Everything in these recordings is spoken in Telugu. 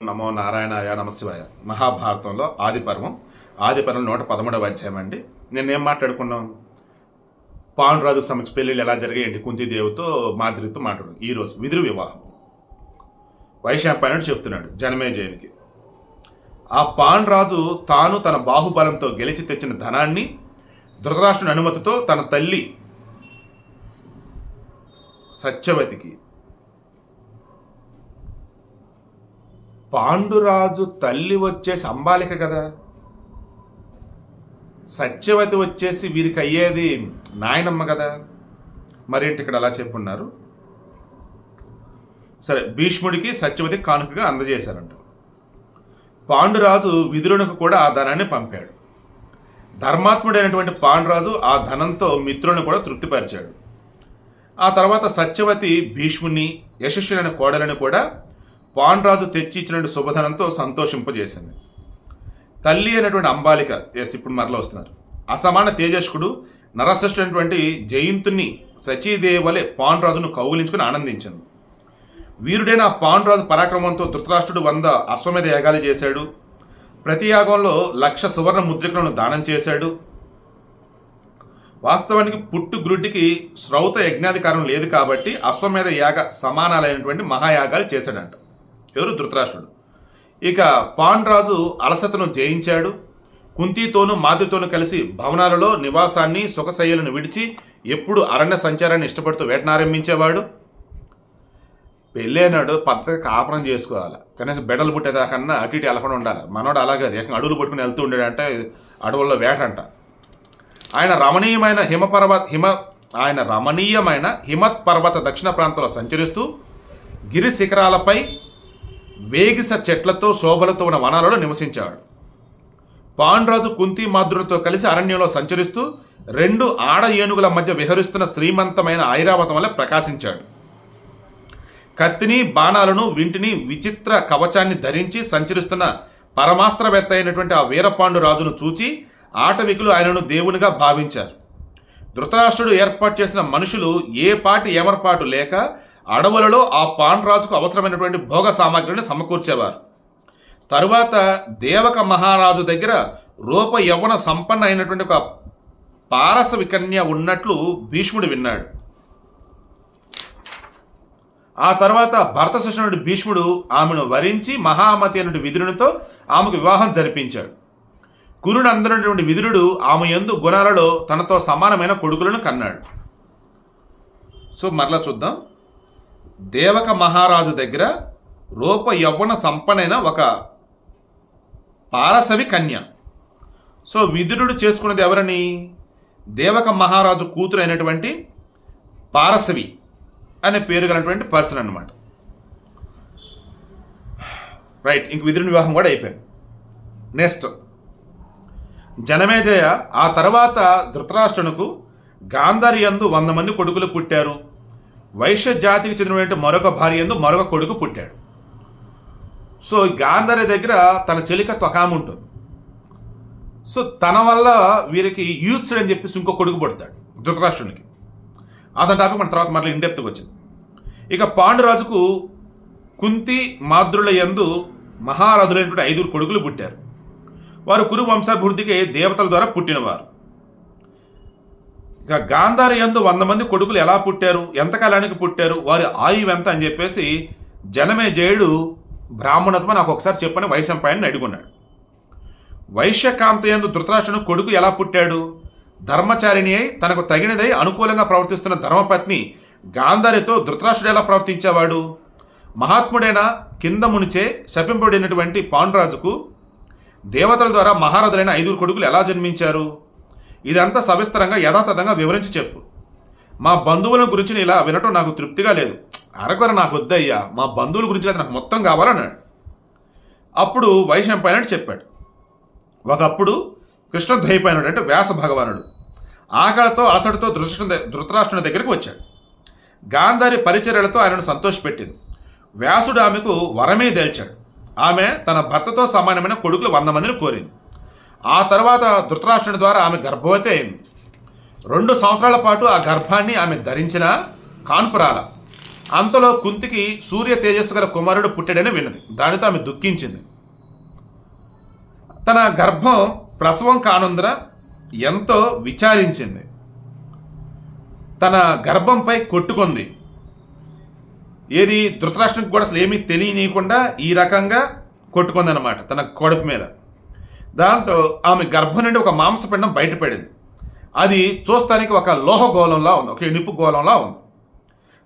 నమో నారాయణాయ నమశివాయ. మహాభారతంలో ఆదిపర్వం 113వ అధ్యాయం అండి. నిన్నేం మాట్లాడుకున్నాం? పాండురాజుకు సంబంధించి పెళ్ళిళ్ళు ఎలా జరిగాయండి? కుంతీదేవితో మాద్రితో మాట్లాడు. ఈరోజు విదురు వివాహం వైశంపాయనుడు చెప్తున్నాడు జనమేజయునికి. ఆ పాండురాజు తాను తన బాహుబలంతో గెలిచి తెచ్చిన ధనాన్ని ధృతరాష్ట్రుని అనుమతితో తన తల్లి సత్యవతికి, పాండురాజు తల్లి వచ్చేసి అంబాలిక కదా, సత్యవతి వచ్చేసి వీరికి అయ్యేది నాయనమ్మ కదా, మరేంటి ఇక్కడ అలా చెప్పున్నారు? సరే, భీష్ముడికి సత్యవతికి కానుకగా అందజేశారంట. పాండురాజు విదురునికి కూడా ఆ ధనాన్ని పంపాడు. ధర్మాత్ముడైనటువంటి పాండురాజు ఆ ధనంతో మిత్రులను కూడా తృప్తిపరిచాడు. ఆ తర్వాత సత్యవతి భీష్ముని యశస్సులైన కోడలని కూడా పాండురాజు తెచ్చి ఇచ్చినటువంటి శుభధనంతో సంతోషింపజేసింది. తల్లి అయినటువంటి అంబాలిక, ఇప్పుడు మరలా వస్తున్నారు, అసమాన తేజస్కుడు నరశ్రేష్ఠుడైనటువంటి జయంతుని సచీదేవలే పాండురాజును కౌగిలించుకుని ఆనందించింది. వీరుడైన పాండురాజు పరాక్రమంతో ధృతరాష్ట్రుడు 100 అశ్వమేధ యాగాలు చేశాడు. ప్రతి యాగంలో 1,00,000 సువర్ణ ముద్రికలను దానం చేశాడు. వాస్తవానికి పుట్టుగ్రుడ్డికి శ్రౌత యజ్ఞాధికారం లేదు కాబట్టి అశ్వమేధ యాగ సమానాలైనటువంటి మహాయాగాలు చేశాడంట. ఎవరు? ధృతరాష్ట్రుడు. ఇక పాండురాజు అలసతను జయించాడు. కుంతితోనూ మాద్రితోనూ కలిసి భవనాలలో నివాసాన్ని సుఖశయ్యలను విడిచి ఎప్పుడు అరణ్య సంచారాన్ని ఇష్టపడుతూ వేటనారంభించేవాడు. పెళ్ళైనాడు, పద్ధతిగా కాపురం చేసుకోవాలి, కనీసం బిడ్డలు పుట్టేదాకన్నా అటు ఇటు వెళ్ళకుండా ఉండాలి. మనోడు అలాగే ఏకంగా అడవులు పట్టుకుని వెళ్తూ ఉండేడంటే అడవుల్లో వేటంట. ఆయన రమణీయమైన హిమత్ పర్వత దక్షిణ ప్రాంతంలో సంచరిస్తూ గిరి శిఖరాలపై వేగిస చెట్లతో శోభలతో ఉన్న వనాలలో నివసించాడు. పాండురాజు కుంతి మాద్రులతో కలిసి అరణ్యంలో సంచరిస్తూ 2 ఆడ ఏనుగుల మధ్య విహరిస్తున్న శ్రీమంతమైన ఐరావతం వల్ల ప్రకాశించాడు. కత్తిని, బాణాలను, వింటిని, విచిత్ర కవచాన్ని ధరించి సంచరిస్తున్న పరమాస్త్రవేత్త అయినటువంటి ఆ వీరపాండు రాజును చూచి ఆటవికులు ఆయనను దేవునిగా భావించారు. ధృతరాష్ట్రుడు ఏర్పాటు చేసిన మనుషులు ఏ పాటి ఏమరపాటు లేక అడవులలో ఆ పాండురాజుకు అవసరమైనటువంటి భోగ సామాగ్రిని సమకూర్చేవారు. తరువాత దేవక మహారాజు దగ్గర రూప యవ్వన సంపన్న అయినటువంటి ఒక పారసవి కన్య ఉన్నట్లు భీష్ముడు విన్నాడు. ఆ తర్వాత భరత శిష్యుడు భీష్ముడు ఆమెను వరించి మహామతి అయినటువంటి విదురునితో ఆమెకు వివాహం జరిపించాడు. కురుడు అందనటువంటి విదురుడు ఆమె యందు గుణాలలో తనతో సమానమైన కొడుకులను కన్నాడు. సో మరలా చూద్దాం. దేవక మహారాజు దగ్గర రూప యవ్వన సంపన్నైన ఒక పారసవి కన్య. సో విదురుడు చేసుకున్నది ఎవరని? దేవక మహారాజు కూతురు అయినటువంటి పారసవి అనే పేరు గలటువంటి పర్సన్ అన్నమాట. రైట్, ఇంక విదురుని వివాహం కూడా అయిపోయింది. నెక్స్ట్ జనమేజయ. ఆ తర్వాత ధృతరాష్ట్రునకు గాంధారి యందు 100 మంది కొడుకులు పుట్టారు. వైశ్య జాతికి చెందినటువంటి మరొక భార్య యందు మరొక కొడుకు పుట్టాడు. సో గాంధారి దగ్గర తన చెలికత్వ ఒక ఆమె ఉంటుంది. సో తన వల్ల వీరికి యూత్సుడు అని చెప్పేసి ఇంకో కొడుకు పుడతాడు ధృతరాష్ట్రునికి. అతని టాపిక్ మన తర్వాత మళ్ళీ ఇండెప్త్గా వచ్చింది. ఇక పాండురాజుకు కుంతి మాద్రుల యందు మహారథులైనటువంటి 5 కొడుకులు పుట్టారు. వారు కురు వంశాభివృద్ధికి దేవతల ద్వారా పుట్టినవారు. ఇక గాంధారి యందు 100 మంది కొడుకులు ఎలా పుట్టారు, ఎంతకాలానికి పుట్టారు, వారి ఆయువు ఎంత అని చెప్పేసి జనమేజయుడు బ్రాహ్మణత్వం నాకు ఒకసారి చెప్పని వైశంపాయన్ని అడుగున్నాడు. వైశ్యకాంత యందు ధృతరాష్ట్రుని కొడుకు ఎలా పుట్టాడు? ధర్మచారిణి అయి తనకు తగినదై అనుకూలంగా ప్రవర్తిస్తున్న ధర్మపత్ని గాంధారితో ధృతరాష్ట్రుడు ఎలా ప్రవర్తించేవాడు? మహాత్ముడైన కింద మునిచే శపింపబడినటువంటి పాండురాజుకు దేవతల ద్వారా మహారథులైన 5 కొడుకులు ఎలా జన్మించారు? ఇదంతా సవిస్తరంగా యథాతథంగా వివరించి చెప్పు. మా బంధువుల గురించి ఇలా వినటం నాకు తృప్తిగా లేదు. అరకొర నాకు వద్దయ్యా, మా బంధువుల గురించి కదా నాకు మొత్తం కావాలన్నాడు. అప్పుడు వైశంపాయనుడు చెప్పాడు. ఒకప్పుడు కృష్ణద్వైపాయనుడు అంటే వ్యాస భగవానుడు ఆకలితో అలసటతో ధృతరాష్ట్రుని దగ్గరికి వచ్చాడు. గాంధారి పరిచర్యలతో ఆయనను సంతోషపెట్టింది. వ్యాసుడు ఆమెకు వరమే దేల్చాడు. ఆమె తన భర్తతో సమానమైన కొడుకులు 100 మందిని కోరింది. ఆ తర్వాత ధృతరాష్ట్రుని ద్వారా ఆమె గర్భవతి అయింది. 2 సంవత్సరాల పాటు ఆ గర్భాన్ని ఆమె ధరించిన కాన్పురాల. అంతలో కుంతికి సూర్య తేజస్సు గల కుమారుడు పుట్టాడని విన్నది. దానితో ఆమె దుఃఖించింది. తన గర్భం ప్రసవం కానుందర ఎంతో విచారించింది. తన గర్భంపై కొట్టుకుంది. ఏది ధృతరాష్ట్రానికి కూడా అసలు ఏమీ తెలియనీయకుండా ఈ రకంగా కొట్టుకుందనమాట తన కడుపు మీద. దాంతో ఆమె గర్భం నుండి ఒక మాంసపిండం బయటపడింది. అది చూస్తానికి ఒక లోహ గోళంలా ఉంది, ఒక ఇనుపు గోళంలా ఉంది.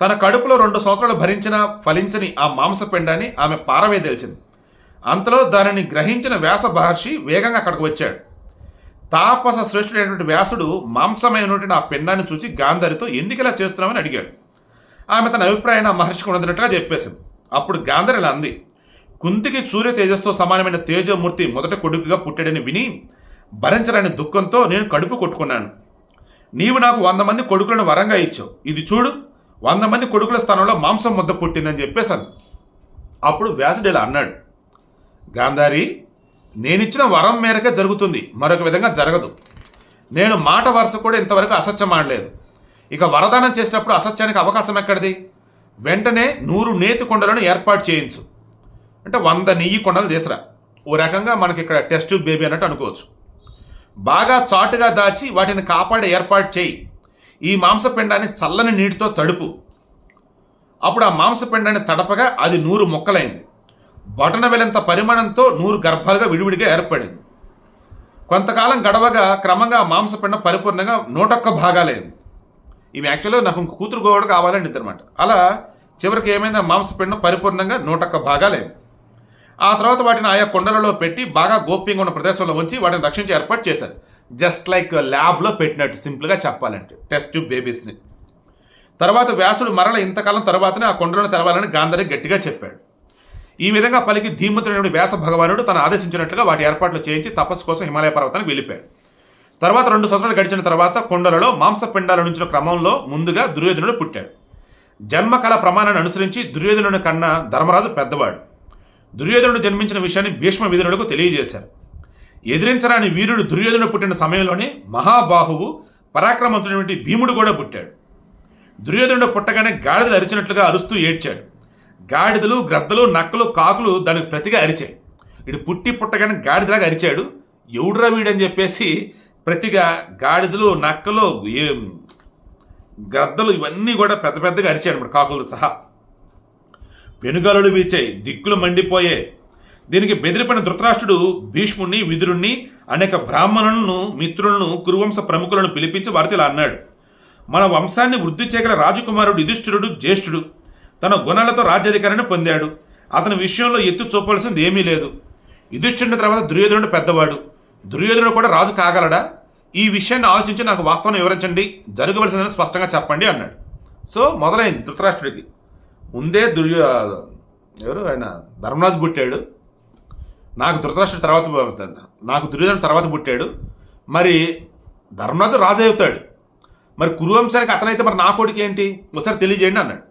తన కడుపులో 2 సంవత్సరాలు భరించిన ఫలించని ఆ మాంసపిండాన్ని ఆమె పారవేదల్చింది. అంతలో దానిని గ్రహించిన వ్యాస మహర్షి వేగంగా అక్కడికి వచ్చాడు. తాపస శ్రేష్ఠుడైనటువంటి వ్యాసుడు మాంసమైనటువంటి ఆ పిండాన్ని చూసి గాంధారితో ఎందుకు ఇలా చేస్తున్నామని అడిగాడు. ఆమె తన అభిప్రాయాన్ని ఆ మహర్షికి ఉన్నదినట్టుగా చెప్పేసింది. అప్పుడు గాంధారి ఇలా అంది, కుంతికి సూర్య తేజస్తో సమానమైన తేజమూర్తి మొదట కొడుకుగా పుట్టాడని విని భరించరాని దుఃఖంతో నేను కడుపు కొట్టుకున్నాను. నీవు నాకు 100 మంది కొడుకులను వరంగా ఇచ్చావు. ఇది చూడు, 100 మంది కొడుకుల స్థానంలో మాంసం ముద్ద పుట్టిందని చెప్పేశాను. అప్పుడు వ్యాసుడు ఇలా అన్నాడు, గాంధారి, నేనిచ్చిన వరం మేరకే జరుగుతుంది, మరొక విధంగా జరగదు. నేను మాట వరుస కూడా ఇంతవరకు అసత్యం ఆడలేదు. ఇక వరదానం చేసినప్పుడు అసత్యానికి అవకాశం ఎక్కడిది? వెంటనే 100 నేతి కొండలను ఏర్పాటు చేయించు. అంటే 100 నెయ్యి కొండలు తీసురా. ఓ రకంగా మనకి ఇక్కడ టెస్ట్ ట్యూబ్ బేబీ అన్నట్టు అనుకోవచ్చు. బాగా చాటుగా దాచి వాటిని కాపాడే ఏర్పాటు చేయి. ఈ మాంసపిండాన్ని చల్లని నీటితో తడుపు. అప్పుడు ఆ మాంసపిండాన్ని తడపగా అది 100 ముక్కలైంది. బొటన వెలంత పరిమాణంతో 100 గర్భాలుగా విడివిడిగా ఏర్పడింది. కొంతకాలం గడవగా క్రమంగా మాంసపిండం పరిపూర్ణంగా 101 భాగాలైంది. ఇవి యాక్చువల్గా నాకు కూతురు కూడా కావాలని అనమాట. అలా చివరికి ఏమైంది, మాంసపిండం పరిపూర్ణంగా 101 భాగాలైంది. ఆ తర్వాత వాటిని ఆయా కొండలలో పెట్టి బాగా గోప్యంగా ఉన్న ప్రదేశంలో ఉంచి వాటిని రక్షించి ఏర్పాటు చేశారు. జస్ట్ లైక్ ల్యాబ్లో పెట్టినట్టు సింపుల్గా చెప్పాలంటే టెస్ట్ ట్యూబ్ బేబీస్ని. తర్వాత వ్యాసుడు మరల ఇంతకాలం తర్వాతనే ఆ కొండలను తెరవాలని గాంధారి గట్టిగా చెప్పాడు. ఈ విధంగా పలికి ధీమంతుడైన వ్యాస భగవానుడు తను ఆదేశించినట్లుగా వాటి ఏర్పాట్లు చేయించి తపస్సు కోసం హిమాలయ పర్వతానికి వెళ్ళిపోయాడు. తర్వాత 2 సంవత్సరాలు గడిచిన తర్వాత కొండలలో మాంసపిండాల నుంచిన క్రమంలో ముందుగా దుర్యోధనుడు పుట్టాడు. జన్మకళ ప్రమాణాన్ని అనుసరించి దుర్యోధనుడి కన్నా ధర్మరాజు పెద్దవాడు. దుర్యోధనుడు జన్మించిన విషయాన్ని భీష్మ విదురులకు తెలియజేశారు. ఎదిరించరాని వీరుడు దుర్యోధనుడు పుట్టిన సమయంలోనే మహాబాహువు పరాక్రమంతుడైనటువంటి భీముడు కూడా పుట్టాడు. దుర్యోధనుడు పుట్టగానే గాడిదలు అరిచినట్లుగా అరుస్తూ ఏడ్చాడు. గాడిదలు, గ్రద్దలు, నక్కలు, కాకులు దానికి ప్రతిగా అరిచాయి. ఇటు పుట్టగానే గాడిదలాగా అరిచాడు. ఎవడురా వీడని చెప్పేసి ప్రతిగా గాడిదలు, నక్కలు, గ్రద్దలు ఇవన్నీ కూడా పెద్ద పెద్దగా అరిచాడు అన్నమాట, కాకులు సహా. పెనుగాలులు వీచాయి, దిక్కులు మండిపోయే. దీనికి బెదిరిపోయిన ధృతరాష్ట్రుడు భీష్ముణ్ణి, విదురుణ్ణి, అనేక బ్రాహ్మణులను, మిత్రులను, కురువంశ ప్రముఖులను పిలిపించి వారితో ఇలా అన్నాడు, మన వంశాన్ని వృద్ధి చేయగల రాజకుమారుడు యుధిష్ఠిరుడు జ్యేష్ఠుడు. తన గుణాలతో రాజ్యాధికారాన్ని పొందాడు. అతని విషయంలో ఎత్తు చూపవలసింది ఏమీ లేదు. యుధిష్ఠిరుడి తర్వాత దుర్యోధనుడు పెద్దవాడు. దుర్యోధనుడు కూడా రాజు కాగలడా? ఈ విషయాన్ని ఆలోచించి నాకు వాస్తవం వివరించండి, జరగవలసిందని స్పష్టంగా చెప్పండి అన్నాడు. సో మొదలైంది ధృతరాష్ట్రుడికి. ముందే ఎవరు ఆయన ధర్మరాజు పుట్టాడు, నాకు ధృతరాష్ట్రుడి తర్వాత, నాకు దుర్యోధనుడు తర్వాత పుట్టాడు, మరి ధర్మరాజు రాజు అవుతాడు, మరి కురువంశానికి అతనైతే మరి నా కొడుకు ఏంటి, ఒకసారి తెలియజేయండి అన్నాడు.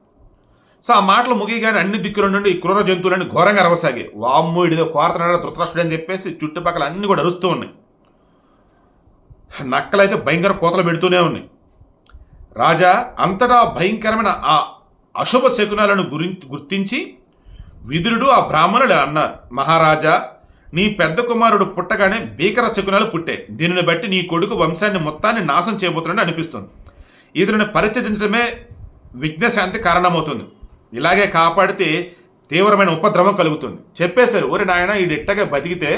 సో ఆ మాటలు ముగియగానే అన్ని దిక్కుల నుండి ఈ క్రూర జంతువులన్నీ ఘోరంగా అరవసాగాయి. వామ్మో ఇడిదో కోరతనాడు ధృతరాష్ట్రుడు అని చెప్పేసి చుట్టుపక్కల అన్నీ కూడా అరుస్తూ ఉన్నాయి. నక్కలైతే భయంకర కోతలు పెడుతూనే ఉన్నాయి. రాజా, అంతటా భయంకరమైన ఆ అశుభ శకునాలను గుర్తించి విదురుడు ఆ బ్రాహ్మణులు అన్నారు, మహారాజా, నీ పెద్ద కుమారుడు పుట్టగానే భీకర శకునాలు పుట్టాయి. దీనిని బట్టి నీ కొడుకు వంశాన్ని మొత్తాన్ని నాశనం చేయబోతున్నాడని అనిపిస్తుంది. ఇతరుని పరిత్యజించడమే విఘ్నశాంతి కారణమవుతుంది. ఇలాగే కాపాడితే తీవ్రమైన ఉపద్రవం కలుగుతుంది. చెప్పేశారు, ఓరి నాయన ఈ ఇట్టగా బతికితే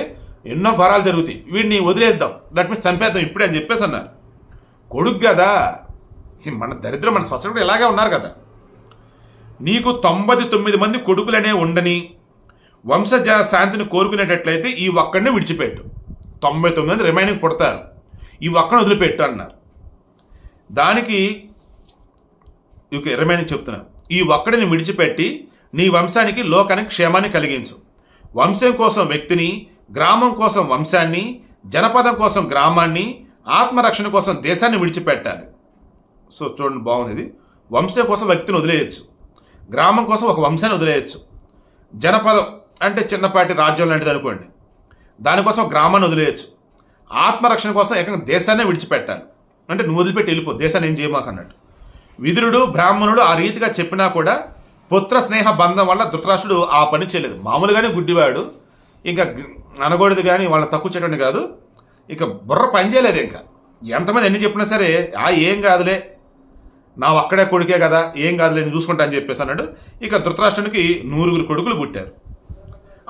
ఎన్నో ఘోరాలు జరుగుతాయి, వీడిని వదిలేద్దాం, దట్ మీన్స్ చంపేద్దాం ఇప్పుడే అని చెప్పేసి అన్నారు. కొడుకు కదా, మన దరిద్రం, మన సొసైటీ ఇలాగే ఉన్నారు కదా. నీకు 99 మంది కొడుకులనే ఉండని వంశజ శాంతిని కోరుకునేటట్లయితే ఈ ఒక్కడిని విడిచిపెట్టు. 99 మంది రిమైనింగ్ పుడతారు, ఈ ఒక్కడిని వదిలిపెట్టు అన్నారు. దానికి రిమైనింగ్ చెప్తున్నా, ఈ ఒక్కడిని విడిచిపెట్టి నీ వంశానికి, లోకానికి క్షేమాన్ని కలిగించు. వంశం కోసం వ్యక్తిని, గ్రామం కోసం వంశాన్ని, జనపదం కోసం గ్రామాన్ని, ఆత్మరక్షణ కోసం దేశాన్ని విడిచిపెట్టాలి. సో చూడండి, బాగుంది ఇది. వంశం కోసం వ్యక్తిని వదిలేయచ్చు, గ్రామం కోసం ఒక వంశాన్ని వదిలేయచ్చు, జనపదం అంటే చిన్నపాటి రాజ్యం లాంటిది అనుకోండి, దానికోసం గ్రామాన్ని వదిలేయచ్చు, ఆత్మరక్షణ కోసం ఏకంగా దేశాన్నే విడిచిపెట్టాలి. అంటే నువ్వు వదిలిపెట్టి వెళ్ళిపో, దేశాన్ని ఏం చేయమాకన్నట్టు. విదురుడు బ్రాహ్మణుడు ఆ రీతిగా చెప్పినా కూడా పుత్ర స్నేహ బంధం వల్ల ధృతరాష్ట్రుడు ఆ పని చేయలేదు. మామూలుగానే గుడ్డివాడు, ఇంకా అనకూడదు కానీ వాళ్ళ తక్కువ చేయడం కాదు, ఇక బుర్ర పని చేయలేదు. ఇంకా ఎంతమంది ఎన్ని చెప్పినా సరే ఏం కాదులే, నా ఒక్కడే కొడుకే కదా, ఏం కాదులే నేను చూసుకుంటా అని చెప్పేసి అన్నాడు. ఇక ధృతరాష్ట్రునికి 9 కొడుకులు పుట్టారు.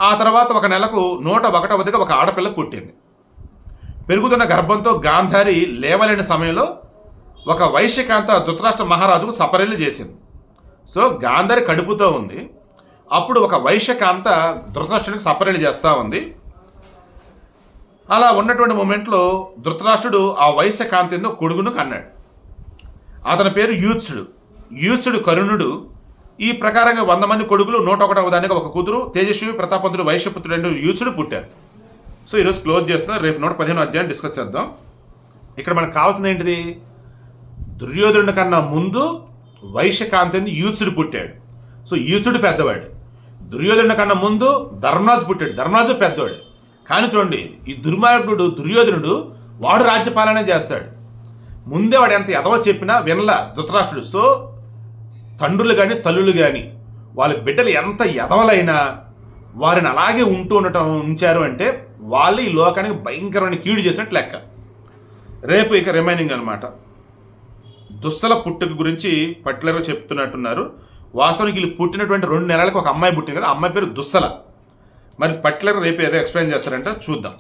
ఆ తర్వాత ఒక నెలకు 101వ ఒక ఆడపిల్ల పుట్టింది. పెరుగుతున్న గర్భంతో గాంధారి లేవలేని సమయంలో ఒక వైశ్యకాంత ధృతరాష్ట్ర మహారాజుకు సపర్యలు చేసింది. సో గాంధారి కడుపుతో ఉంది, అప్పుడు ఒక వైశ్యకాంత ధృతరాష్ట్రునికి సపర్యలు చేస్తూ ఉంది. అలా ఉన్నటువంటి మూమెంట్లో ధృతరాష్ట్రుడు ఆ వైశ్యకాంతిని కొడుకును కన్నాడు. అతని పేరు యూత్సుడు. యూత్సుడు కరుణుడు. ఈ ప్రకారంగా 100 మంది కొడుకులు 101వ దానికి ఒక కూతురు తేజస్వి ప్రతాపంతుడు వైశ్యపుత్రుడు యూత్సుడు పుట్టారు. సో ఈరోజు క్లోజ్ చేస్తున్నాం. రేపు 115వ అధ్యాయం డిస్కస్ చేద్దాం. ఇక్కడ మనకు కావాల్సింది ఏంటిది? దుర్యోధనుడి కన్నా ముందు వైశ్యకాంతిని యూత్సుడు పుట్టాడు. సో యూత్సుడు పెద్దవాడు. దుర్యోధనుడి కన్నా ముందు ధర్మరాజు పుట్టాడు. ధర్మరాజు పెద్దవాడు. కానీ చూడండి, ఈ దుర్మార్గుడు దుర్యోధనుడు వాడు రాజ్యపాలన చేస్తాడు. ముందే వాడు ఎంత ఎదవ చెప్పినా వినలా ధృతరాష్ట్రుడు. సో తండ్రులు కానీ తల్లులు కానీ వాళ్ళ బిడ్డలు ఎంత ఎదవలైనా వారిని అలాగే ఉంచారు అంటే వాళ్ళు ఈ లోకానికి భయంకరమైన కీడు చేసినట్టు లెక్క. రేపు ఇక రిమైనింగ్ అనమాట. దుస్సల పుట్టుక గురించి పర్టికులర్గా చెప్తున్నట్టున్నారు. వాస్తవానికి వీళ్ళు పుట్టినటువంటి 2 నెలలకు ఒక అమ్మాయి పుట్టింది కదా, అమ్మాయి పేరు దుస్సల. మరి పర్టికులర్గా రేపు ఏదో ఎక్స్ప్లెయిన్ చేస్తారంటే చూద్దాం.